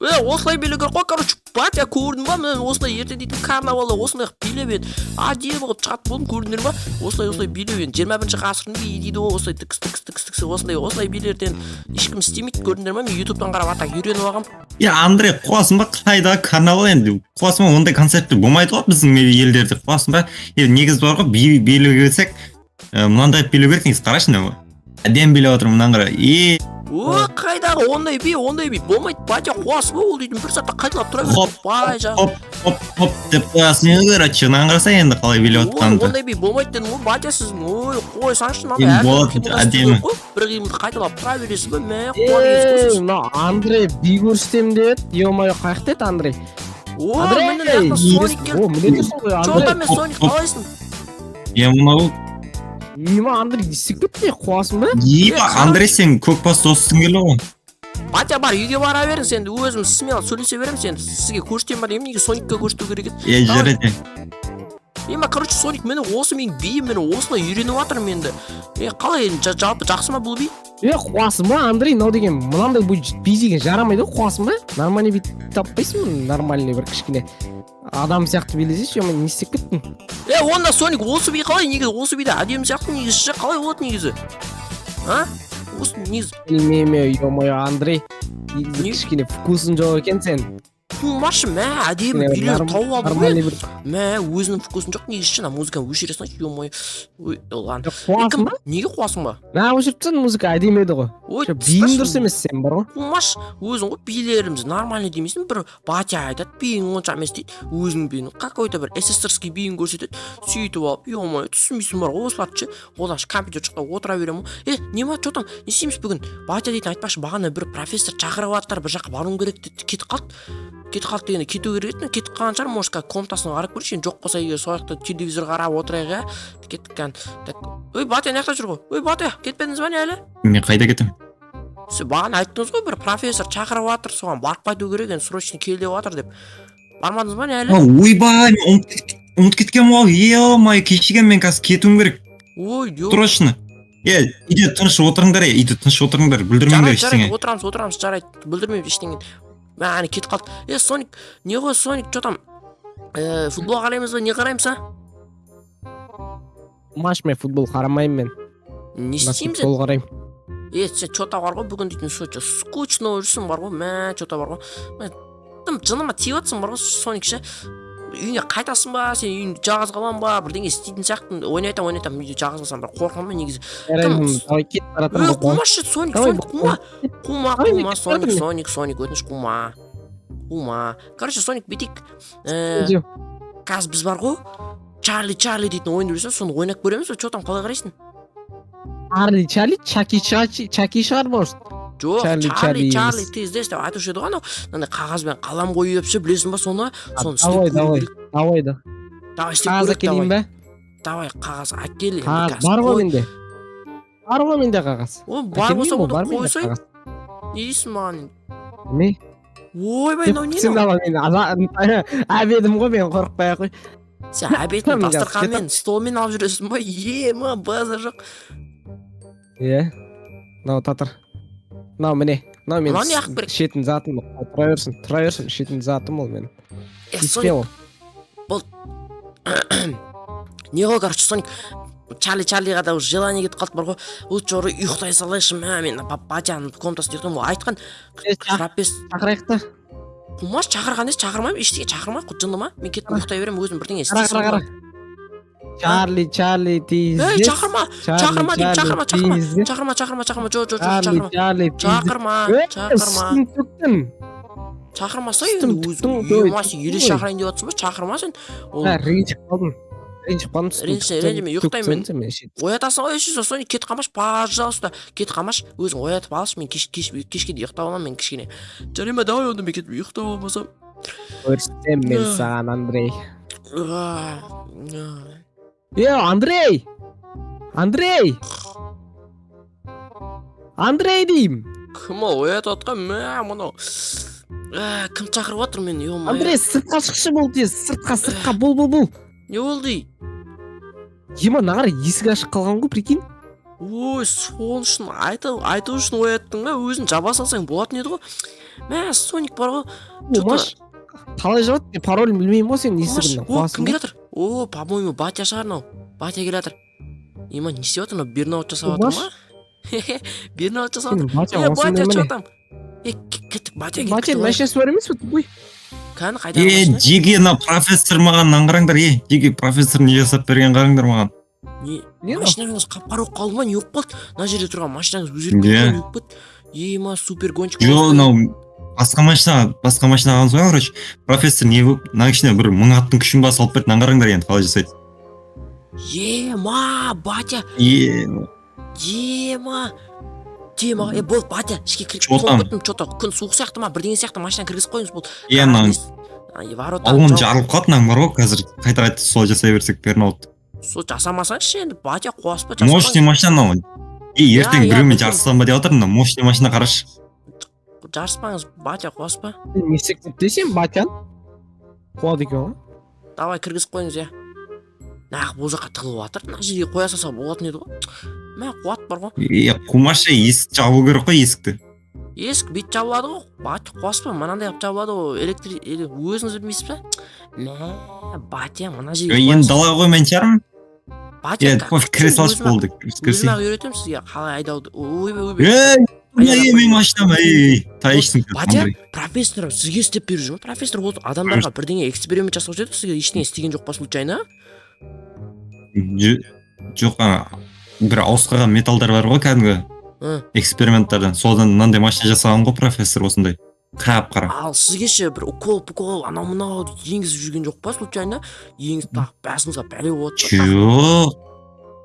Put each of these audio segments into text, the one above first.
Осылай билеу керек қой, короче, батя көрдің ба, мен осылай ерте дейтін карнавалда осылай билеп еді. Әдемі қылып шығатын болдым, көрдіңдер ма? Осылай билеп еді. 21 ғасырдың биі дейді ғой, осылай тікс осылай билерден ешкім істемейді, көрдіңдер ма? Мен ютубтан қарап атақ үйреніп алғам. Андрей, қуасың ба? Қайдағы карнавал енді? Қуасың ба? Ондай концерттер болмайды ғой біздің елдерде. Қуасың ба? Негіз бар ғой, билеу келсек, мынандай билеу керек, негіз қарашы не? Әдем билеп отыр мынаны қара. Қайдағы ондай би болмайды, батя қуасың ба? Ол дейтін бір сатта қайталап тұра береді. Хоп деп қоясың еді, короче, мынаны қараса енді қалай билеп отқанды. Ондай би болмайды дедім ғой, батя сіз қойсаңшы әдемі. Бір қимылды қайталап тұра бересіз бе? Мә, Андрей би көрсетем деді. Ё-моё, қаяқта еді Андрей? Андрей, чота мен Соник қалайсың? Мынау Андрей, істеп кетті, қуасың ба? Андрей, сен көкбас достың келі ғой. Батя бар, үйге бара берің, сен өзім сізмен сөйлесе берем, сен сізге көрсетем бар, неге Соникке көрсету керек еді? Жарайды. Короче, Соник мені осы менің биім, мені осылай үйреніп жатырмын енді. Қалай, жалпы жақсы ма бұл би? Қуасың ба, Андрей, мынау деген мынандай би деген жарамайды ғой, қуасың ба? Нормальный би таппайсың, нормальный бір кішкене адам сияқты билесейші, не істеп кеттің? Онда Соник осы би қалай, негізі осы биде әдемі сияқты негізі қалай болады негізі? Осы негізі білмейме, ё-моё, Андрей, кішкене вкусың жоқ екен сен. Машы, мә, әдемі билер тауып алды ғой. Мә, өзінің вкусын жоқ, негізі шына музыканы өшіре салшы, ё-моё. Қуасың ба? Неге қуасың ба? Өшіріпсің, музыка әдемі еді ғой. Биің дұрыс емес сен бар ғой. Маш, өзің ғой билеріміз нормальный демейсің, бір батя айтады, биің онша емес дейді, өзінің биің какой-то бір эсэсэрский биің көрсетеді, сөйтіп алып, ё-моё, түсінбейсің бар ғой, осыларды одан компьютер шықта отыра беремін ғой. Нема, чотан, не істейміз бүгін? Батя дейтін айтпақшы, бағана бір профессор шақырып жатыр, бір жаққа баруым керек деді, кетіп қалды дегенде кету керек еді, кетіп қалған шығар, может комнатасына қарап көрші, жоқ болса егер сол жақта телевизор қарап отырайық, кеткен. Ой, батя не жақта жүр ғой? Ой, батя, кетпедіңіз ба не әлі? Мен қайда кетем? Сіз бағана айттыңыз ғой, бір профессор шақырып жатыр, соған барып қайту керек, енді срочно кел деп жатыр деп. Бармадыңыз ба не әлі? Ойбай, ұмытып кеткен ғой, ё-моё, кешігем, мен қазір кетуім керек. Ой, срочно. Үйде тыныш отырыңдар, бүлдірмеңдер ештеңе. Отырамыз, жарайды, бүлдірмейміз ештеңе. Мәне кетіп қалды. Соник, не ғой Соник, чотам, футбол қараймыз ба, не қараймыз, Маш, мен футбол қарамаймын мен. Не істейміз? Футбол қараймын. Сен чота бар ғой, бүгін дейтін скучно жүрсің бар ғой, чота бар ғой. Жыныма тиіп атсың бар ғой, Соник ше. Үйіне қайтасың ба, сен үйінде жағыз қалам ба, бірдеңе істейтін сияқты, ойнайтам, үйде жағыз қалсам, бір қорқам ба негізі. Қумашы, Соник, қума, Соник, өтініш қума. Короче, Соник бетек, қазір біз бар ғой, Чарли дейтін ойынды білесің, соны ойнап көреміз, чотам қалай қарайсың? Чарли, Чаки шығар может? Жоқ, Чарли тездес деп айтушы еді ғой, анау қағазбен қалам қойып ше, білесің ба соны істеп көру керек. Давай істеп көрейік, келейін бе? Давай, қағаз әкел. Бар ғой менде қағаз. Бар болса оны қойсай. Не дейсің маған енді? Не? Ойбай, мынау не? Сен ала мен әбедім ғой, мен қорықпай қой. Сен әбетін дастарханмен, столмен алып жүресің ба? Базар жоқ. Мынау татыр. Мынау міне, мен шетін затым, тұра берсін, шетін затым ол мен. Испе ол. Бұл не ғой, короче, Соник, Чарлиға да желание кетіп қалды бар ғой, лучше орай ұйықтай салайшы, мен батяның комнатасында ұйықтаймын, ол айтқан шақырайық та. Қумаш, шақырған емес, шақырмайым, ештеңе шақырмай, жындыма, мен кетіп ұйықтай берем, өзім бірдеңе істейсің. Чарли, тезде. Чақырма, Чақырмаса енді өзің еле шақырайын деп жатсың ба, шақырма сен. Ренжіп қалдым. Ренжіме, ұйықтаймын мен. Оятасың ғой, Соник, кет қалмаш, пожалуйста, кет қалмаш, өзің оятып алшы, мен кешке де ұйықтап аламын, мен кішкене. Жарема, давай онда мен кетіп ұйықтап алмасам. Көрсетем мен саған, Андрей. Андрей дейм. Кім ол, оятып атқан, мұнау. Кім шақырып отыр мен, ё-моё. Андрей, сыртқа шықшы бол тез, сыртқа, бол. Не болды? Ема, нағара есік ашық қалған ғой, прикинь. ой сол үшін айту үшін ояттың ба, өзін жаба салсаң болатын еді ғой. Мә Соник бар ғой. Маш қалай жабады? Мен паролін білмеймін ғой сенің есігіңнің. О, кім келе жатыр? О, по-моему, батя шығар мынау. Батя келе жатыр. Ема не істеп жатыр мынау? Бернаут жасап жатыр ма? Бернаут жасап жатыр. Батя что там? Кеттік, батя кеттік. Батя машинасы бар емес пе? Ой. Кәні қайда машина? Жеге ана профессор маған қараңдар, жеге профессор не жасап берген қараңдар маған. Не машинаңыз қап-қара болып қалды ма? Не болып қалды? Мына жерде тұрған машинаңыз өзгеріп кетті, не болып кетті? Ема супер гонщик. Жоқ, мынау басқа машина алған соң, короче, профессор не болып, мына кішкене бір 1000 аттың күшін басы алып берді, қараңдар енді қалай жасайды. Ема, батя. Ема, болды, батя, ішке кіріп қойып что-то күн суық сияқты ма, бірдеңе сияқты машина кіргізіп қойыңыз болды. Алуын жарылып қалды, мынау бар ғой, қазір қайта сол жасай берсек Бернаут. Сол жасамасаңызшы енді, батя қуаспа, мощный машина мынау. Ертең біреумен жарыссам ба деп жатыр, мына мощный машина қарашы. Жарыспаңыз, батя қуаспа. Не істеп десем, батян қуады екен ғой. Давай кіргізіп қойыңыз, я. Нақ бұл жаққа тығылып жатыр, мына жерге қоя салса болатын еді ғой. Мә қуат бар ғой. Қумашы, есік жабу керек қой, есікті. Есік бет жабылады ғой, батя қуаспа, мынандай қылып жабылады ғой, өзіңіз білмейсіз бе? Мә, батя, мына жерге қоя. Енді далаға қоймайын шығармын. Батя, кіре салшы болды. өзім-ақ үйретемін сізге қалай айдауды. Мен машинам, тайыштың. Батя, профессор сізге істеп беріп жүр ме? Профессор болды, адамдарға бірдеңе эксперимент жасап жүреді, сізге ештеңе істеген жоқ па случайно? Жоқ, бір ауысқаған металдар бар ғой, кәдімгі эксперименттардан. Содан мынандай машина жасаған ғой профессор осындай. Қап-қара. Ал сізге ше бір укол, анау-мынау енгізіп жүрген жоқ па случайно? Енгізіп тағы басыңызға бәле болады. Жоқ.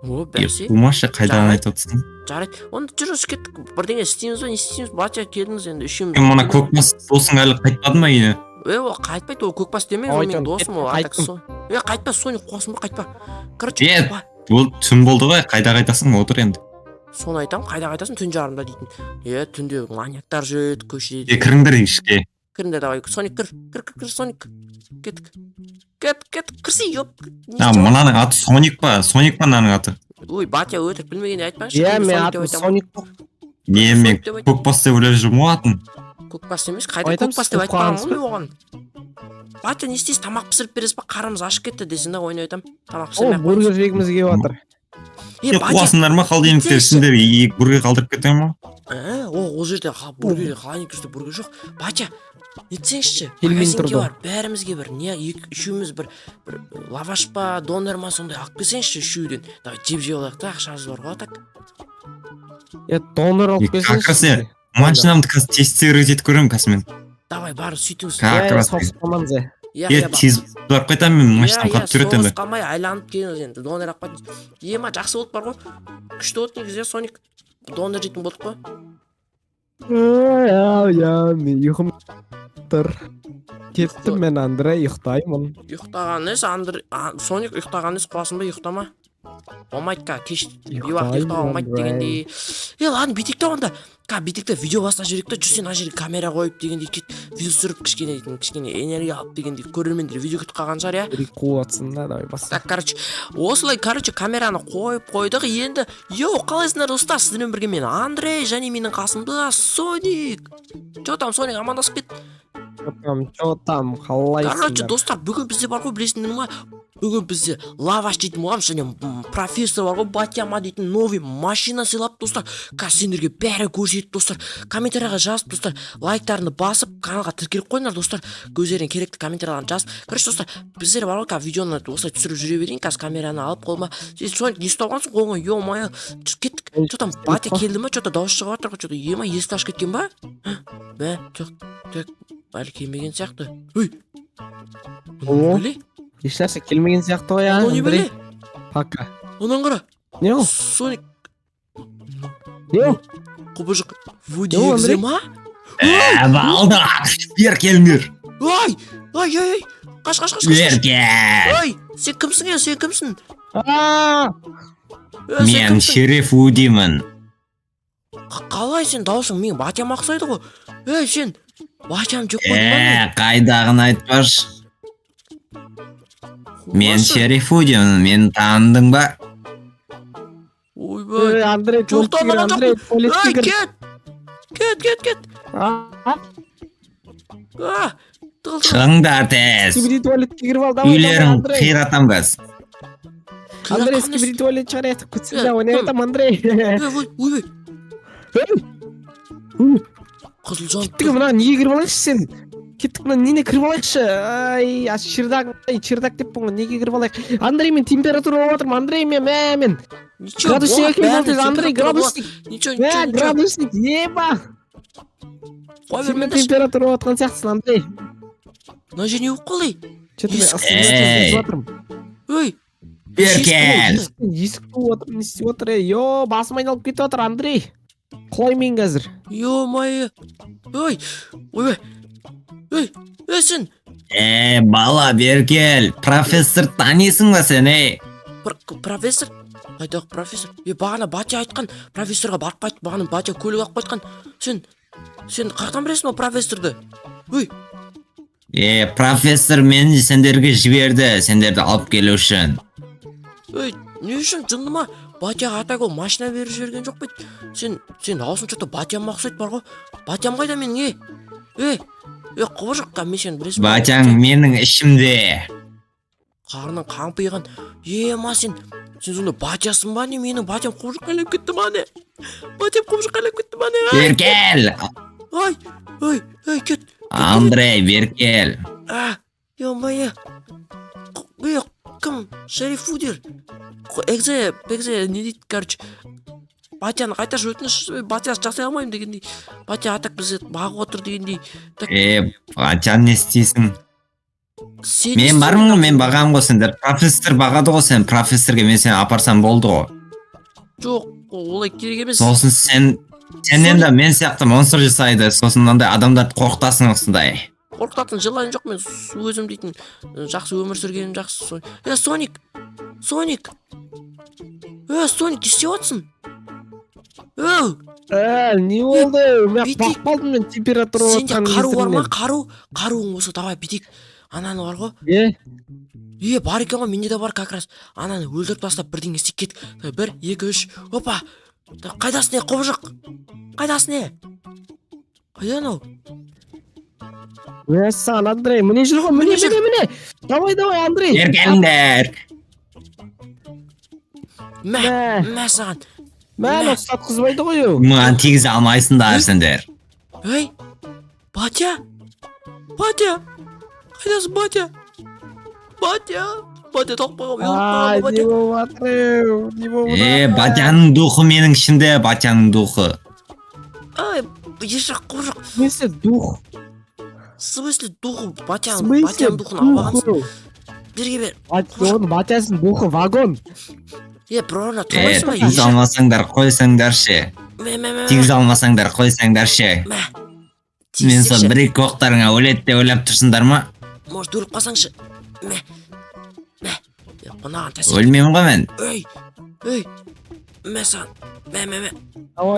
О, бәсе. Қумашы, қайдан айтып отырсың? Жарайды. Онда жүріңіз кеттік. Бірдеңе істейміз ба, не істейміз? Батя келдіңіз енді үшеуміз. Мына көкбас досың әлі қайтпады ма үйіне? Ол қайтпайды, ол көкбас демеңіз, ол менің досым, ол атаксы. Қайтпа, Соник қуасың ба, қайтпа. Короче, бұл түн болды ғой, қайда қайтасың, отыр енді. Соны айтамын, қайда қайтасың, түн жарымда дейтін. Түнде маньяктар жүреді, көшеде. Кіріңдер ішке. Кіріңдер, давай, Соник кір, Соник. Кеттік. Кірсей, ёп. Мынаның аты Соник па мынаның аты? Ой, батя өтірік білмегенде айтпаңшы. Мен атым Соник. Мен көкбас деп ойлап жүрмін ғой атын. Көкбас емес, қайда көкбас деп айтпаған ғой мен оған. Батя не істейсіз, тамақ пісіріп бересіз ба, қарымыз ашып кетті десін да, ойын айтам. Тамақ пісірмей ақ қойыңыз. Бургер жегіміз келіп жатыр. Қуасыңдар ма, халдеміктер сендер бургер қалдырып кеткен ма? Ол жерде бургер, халдемікте бургер жоқ. Батя, нетсеңізші, келмей магазинге тұрды. бар, бәрімізге бір, үшеуміз бір лаваш па, донор ма сондай алып келсеңізші үшеуден. Давай жеп алайық та, ақшамыз бар ғой, так. Донор алып келсеңізші. Машинамды қазір тестировать етіп көремін қазір мен. Давай, бар, сөйтіңіз. Соғыспаманыз. Тез барып қайтамын, мен машинам қатып жүреді енді. Соғыс қалмай айланып келіңіз енді, донор алып қайтыңыз. Ема, жақсы болды бар ғой. Күшті болды негізі, Соник. Донор жейтін болдық қой. Мен ұйқым тұр. Кеттім мен, Андрей, ұйықтаймын. Ұйықтаған ес, Соник ұйықтаған ес, қуасың ба, ұйықтама. Болмайды ка, кеш бейуақт ұйықтауға болмайды дегендей. Ладно, бүйтекте онда. Бүйтекте видео бастап жүрек та, жүрсен ана жерге камера қойып дегендей, видео түсіріп кішкене энергия алып дегендей, көрермендер видео күтіп қалған шығар, я? Қуатсын да, давай бас. Так, осылай, камераны қойып қойдық, енді, қалайсыңдар достар, сіздермен бірге мен Андрей, және менің қасымда Соник. Чо там, Соник, амандасып кет. Чо там, қалайсыңдар? Достар, бүгін бізде бар ғой, білесіңдер ма? Бүгін бізде лаваш дейтін болған, және профессор бар ғой, Батяма дейтін новый машина сыйлап, достар. Сендерге бәрі көрсетіп, достар. Комментарияға жазып, достар, лайктарını басып, каналға тіркеліп қойыңдар, достар. Көздерін керекті комментарияларын жазып. Достар, біздер бар ғой, видеоны осылай түсіріп жүре берейін, камераны алып қолыма. Соник, не ұстап қалғансың, қолыңа, ё-моё. Кеттік. Что там, Батя келді ма? Что-то дауыс шығып жатыр ғой, что-то ема, есікті ашып кеткен ба? Бә, әлі келмеген сияқты. Ой, ешнәрсе келмеген сияқты ғой, Андрей. Пока. Онан қара. Не ол? Соник. Не ол? Құбыжық. Вуди егізе ма? Балда, бер келмер. Ай. Қаш. Берге. Ой, сен кімсің, сен кімсің? Мен Шериф Вудимін. Қалай сен даусың мен Батям ақсайды ғой. Сен Батям жоқ қойды ма? Қайдағын айтпаш. Мен Шериф Вудимін, мен таныдың ба? ойбай. Андрей, Жоқ, танымаған Андрей, жоқпын. туалетке Ей, кір. кет. Тығыл. Шығыңдар тез. Скибиди туалетке кіріп ал, давай, Үйлерің Андрей. қиратамыз. Андрей, скибиди туалет шығарайық, күтсін да, ойнай айтам, Андрей. Ойбай. Қызыл жанып Кеттік, мына неге кіріп алайықшы сен? Кеттік, мына нене кіріп алайықшы? Ай, чердак деп бұңға, неге кіріп алайық? Андрей, мен температура болып отырмын, Андрей, мен. Ничего, Градусник болады, әкеліп бәрі отыр, Андрей, температура болады. градусник. Ничего. Градусник, еба. Қой Сен бермеңдерші. температура болып отқан сияқтысың, Андрей. Мына жер не болып қалай? Че-то мен Есік. астында отырмын. Ой. Беркел. Есік туып отыр, не істеп отыр, йо, басым айналып кетіп отыр, Андрей. Құлай мен қазір. Ё-моё. Ой. Ойбай. Ей, сен. Бала Беркел. Профессор танисың ба сен, Профессор? Қайдағы профессор? Бағана батя айтқан профессорға барып қайт. Бағана батя көлік алып қайтқан. Сен қаяқтан білесің ба профессорды? Ой. Профессор мені сендерге жіберді, сендерді алып келу үшін. Ой, не үшін жынды ма? Батяға атаға машина беріп жіберген жоқ па? Сен аузын что-то батям мақсат бар ғой. Батям қайда менің, құбыжық, мен сені білесің ба? Батяң менің ішімде. Қарының қампиған. Ма сен сонда батясың ба не? Менің батям құбыжық қайлап кетті ма не? Батям құбыжық қайлап кетті ма не? Беркел. Ой, кет. Андрей, Беркел. Ё-моё. Кім? Шериф Фудер. Экзе, не дейді, короче. Батяны қайтаршы өтініш, батясы жасай алмаймын дегендей. Батя атақ бізді бағып отыр дегендей. Батян не істейсің? Сен Мен бармын ғой, мен бағам ғой сендер. Профессор бағады ғой сен, профессорға мен сені апарсам болды ғой. Жоқ, олай керек емес. Сосын сен енді мен сияқты монстр жасайды, сосын андай адамдарды қорқытасың осындай. Қорқытатын жылайын жоқ, мен өзім дейтін жақсы өмір сүргенім жақсы. Соник! Соник, не істеп отырсың? Не болды? Мен бақып қалдым, мен температура Сенде отқан қару бар ма? есігінен. Қаруың болса давай битейік. Ананы бар ғой? Бар екен ғой, менде де бар как раз. Ананы өлтіріп тастап бірдеңе істеп кеттік. 1, 2, 3, опа. Қайдасың, құбыжық? Қайдасың? Қайда анау? Мәссаған, Андрей, міне жүр ғой, міне. Давай, Андрей. Беркеліңдер. Мә саған. Мән ұстатқызбайды ғой ау. Маған тигізе алмайсыңдар сендер. Ей, Батя? Қайдасың, Батя? Батя тақпағым, Не болып жатыр? Не болып жатыр? Батяның духы менің ішімде, батяның духы. Ешақ құбыжық. В смысле дух? В смысле духы? Батяның духын алғансың. Берге бер. Оның батясының духы вагон. Прорна тұрмайсың ба? Тигіз алмасаңдар қойсаңдаршы. Тигіз алмасаңдар қойсаңдаршы. Мен сол бір-екі оқтарыңа өледі деп ойлап тұрсыңдар ма? Может, өліп қалсаңшы. Қонаған тәсір. Өлмеймін ғой мен. Саған.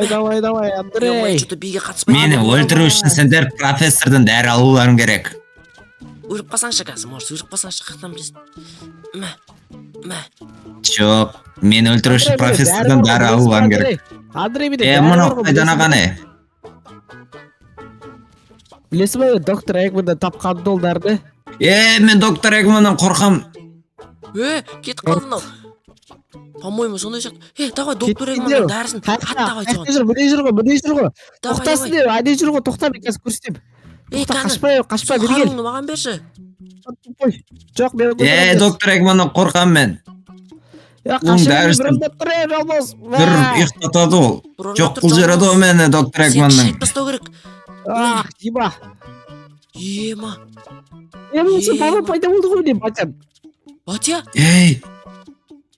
Давай, Андрей. Что-то биге қатыспай. Мені өлтіру үшін сендер профессордан дәрі алуларың керек. Өліп қалсаңшы қазір, может, өліп қалсаңшы, қақтан білесің. Жоқ, мен өлтіру үшін профессордан дәрі алуларың керек. Андрей, Мұны қайдан ағаны? Білесің бе, доктор Эгманды тапқан долдарды? Мен доктор Эгманнан қорқам. Кетіп қалдың ау. По-моему, сондай сияқты. Давай, доктор Эгманның дәрісін. Давай, соған. Бұндай жүр ғой. Тоқтасын деп, айдай жүр ғой, тоқта, мен қазір көрсетем. Қашпа, бері кел. Қаруыңды маған берші. Жоқ, мен доктор Эгманнан қорқам мен. доктор Эгман. Бір ұйықтатады ол. Жоқ қыл жереді ол мені доктор Эгманның. Сен тастау керек. Ема. Сен бала пайда болды ғой дейм, Батя. Батя?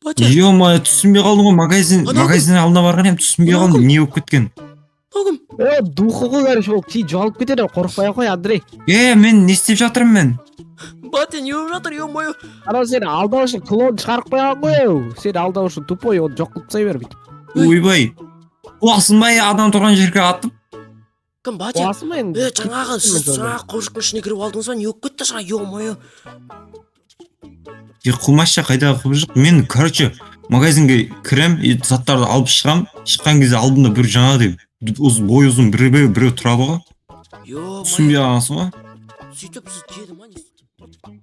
Ё-моё, түсінбей қалдым ғой, магазин алдына барған ем, түсінбей қалдым, не болып кеткен. Духы ғой, короче, ол кей жоғалып кетеді, қорықпай ақ қой, Андрей. Мен не істеп жатырмын мен? Батя, не болып жатыр, ё-моё? Анау сен алдау үшін клон шығарып қойған ғой, ау. Сен алдау үшін тупой, оны жоқ қылып тастай бер, бүйтіп. Ойбай, қуасынбай адам тұрған жерге атып. Кім, Батя? Қуасың ба енді? Жаңағы құбыжықтың ішіне кіріп алдыңыз ба, не болып кетті жаңа, ё-моё? Қумасша қайдағы құбыжық? Мен, короче, магазинге кірем, заттарды алып шығам. Шыққан кезде алдымда бір жаңағыдай бой ұзын біреу тұрады ғой. Yo, Түсінбей қалғансың ғой. сөйтіп сіз деді ма не